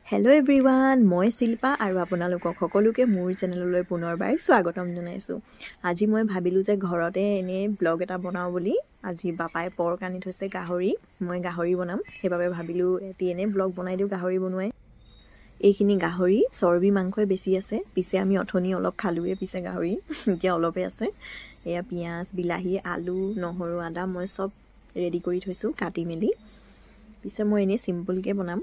Hello everyone मैं शिल्पा और आपनालोকক सकलोके मोर चेनेलলৈ पुनरबार स्वागतम जनाइছো। আজি মই ভাবিলো যে ঘৰতে এনে ব্লগ এটা বনাও বুলি। আজি বাপাই পৰ্ক আনি থৈছে গাহৰি, মই গাহৰি বনাম সেইবাবে ভাবিলো এটি এনে ব্লগ বনাই দিও গাহৰি বনুৱাই। এইখিনি গাহৰি চৰ্বি মাংসই বেছি আছে, পিছে আমি অথনি অলপ খালুৱে পিছে গাহৰি এতিয়া অলপে আছে। এয়া পিয়াজ বিলাহী আলু নহৰু আদা মই সব ৰেডি কৰি থৈছো কাটি মেলি। পিছে মই এনে সিম্পল কে বনাম।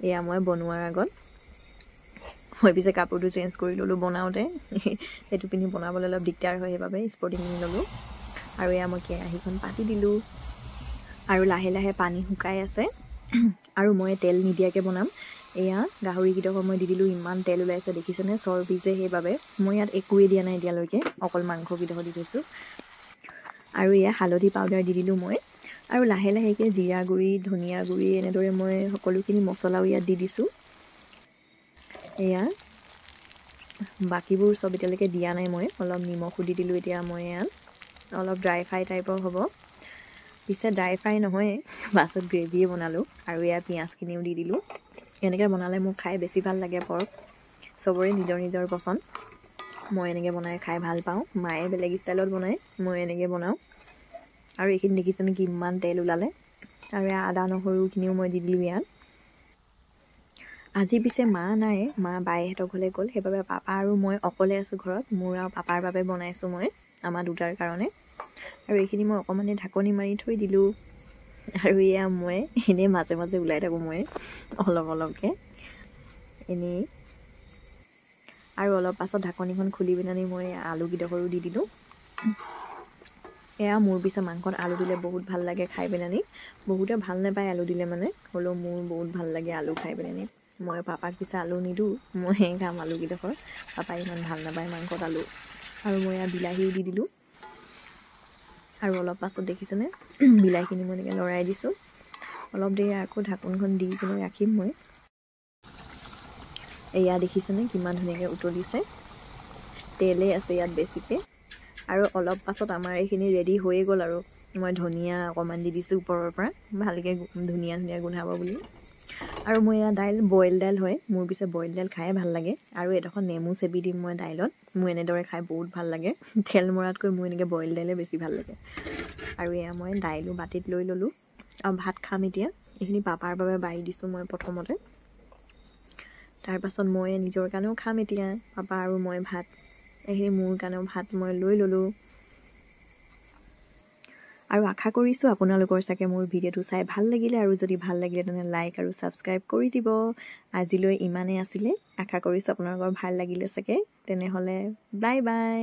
এয়া মই বনোৱাৰ আগত মই পিছে কাপোৰটো চেঞ্জ কৰি ললো বনাওতে, এটো পিনি বনাবলৈ অলপ দিগদাৰ হয় সেইবাবে স্পৰ্টিং পিনি ললো। আৰু এয়া মই কেৰাহীখন পাতি দিলো আৰু লাহে লাহে পানী শুকাই আছে আৰু মই তেল নিদিয়াকে বনাম। এয়া গাহৰি কিডক মই দি দিলো, ইমান তেল ওলাইছে দেখিছনে, চৰ্বি যে সেইবাবে মই ইয়াত একোৱে দিয়া নাই এতিয়ালৈকে, অকল মাংস কিডক দি দিছো। আৰু এয়া হালধি পাউডাৰ দি দিলো মই, আৰু লাহে লাহেকে জিৰা গুড়ি ধনিয়া গুড়ি এনেদৰে মই সকলোখিনি মছলাও ইয়াত দি দিছো। এয়া বাকিবোৰ সব এতিয়ালৈকে দিয়া নাই, মই অলপ নিমখ দি দিলো। এতিয়া মই ইয়াত অলপ ড্ৰাই ফ্ৰাই টাইপৰ হ'ব, পিছে ড্ৰাই ফ্ৰাই নহয় বাছত গ্ৰেভিয়ে বনালো। আৰু এয়া পিয়াজখিনিও দি দিলো। এনেকৈ বনালে মোক খাই বেছি ভাল লাগে পৰ্ক, সবৰে নিজৰ নিজৰ পছন্দ। মই এনেকৈ বনাই খাই ভাল পাওঁ, মায়ে বেলেগ ষ্টাইলত বনায়, মই এনেকৈ বনাওঁ। আৰু এইখিনি দেখিছেনে কিমান তেল ওলালে। আৰু আদা নহৰুখিনিও মই দি দিলোঁ ইয়াত। আজি পিছে মা নাই, মা বাইহঁতৰ ঘৰলৈ গ'ল, সেইবাবে পাপা আৰু মই অকলে আছোঁ ঘৰত। মোৰ আৰু পাপাৰ বাবে বনাইছোঁ মই, আমাৰ দুটাৰ কাৰণে। আৰু এইখিনি মই অকণমানে ঢাকনি মাৰি থৈ দিলোঁ। আৰু এয়া মই এনেই মাজে মাজে ওলাই থাকোঁ মই অলপ অলপকৈ এনেই। আৰু অলপ পাছত ঢাকনিখন খুলি পিনে মই আলু কিডখৰো দি দিলোঁ। এয়া মোৰ পিছে মাংসত আলু দিলে বহুত ভাল লাগে খাই পেলানি। বহুতে ভাল নাপায় আলু দিলে মানে, হ'লেও মোৰ বহুত ভাল লাগে আলু খাই পেলানি। মই পাপাক পিছে আলু নিদিওঁ, মই খাম আলু কিডখৰ, পাপাই ইমান ভাল নাপায় মাংসত আলু। আৰু মই এয়া বিলাহীও দি দিলোঁ। আৰু অলপ পাছত দেখিছেনে বিলাহীখিনি মই এনেকৈ লৰাই দিছোঁ। অলপ দেৰি আকৌ ঢাকনখন দি কিনে ৰাখিম মই। এয়া দেখিছেনে কিমান ধুনীয়াকৈ উতলিছে, তেলে আছে ইয়াত বেছিকৈ। আৰু অলপ পাছত আমাৰ এইখিনি ৰেডি হৈয়ে গ'ল। আৰু মই ধনিয়া অকণমান দি দিছোঁ ওপৰৰ পৰা, ভালকৈ ধুনীয়া ধুনীয়া গোন্ধাব বুলি। আৰু মই এয়া দাইল বইল দাইল হয়, মোৰ পিছে বইল দাইল খাই ভাল লাগে। আৰু এডোখৰ নেমু চেপি দিম মই দাইলত, মোৰ এনেদৰে খাই বহুত ভাল লাগে। তেল মৰাতকৈ মোৰ এনেকৈ বইল দাইলে বেছি ভাল লাগে। আৰু এয়া মই দাইলো বাতিত লৈ ল'লোঁ, আৰু ভাত খাম এতিয়া। এইখিনি পাপাৰ বাবে বাঢ়ি দিছোঁ মই প্ৰথমতে, তাৰপাছত মই নিজৰ কাৰণেও খাম এতিয়া, পাপা আৰু মই ভাত। এইখিনি মোৰ কাৰণেও ভাত মই লৈ ল'লোঁ। আৰু আশা কৰিছোঁ আপোনালোকৰ চাগে মোৰ ভিডিঅ'টো চাই ভাল লাগিলে, আৰু যদি ভাল লাগিলে তেনে লাইক আৰু ছাবস্ক্ৰাইব কৰি দিব। আজিলৈ ইমানেই আছিলে, আশা কৰিছোঁ আপোনালোকৰ ভাল লাগিলে চাগে। তেনেহ'লে বাই বাই।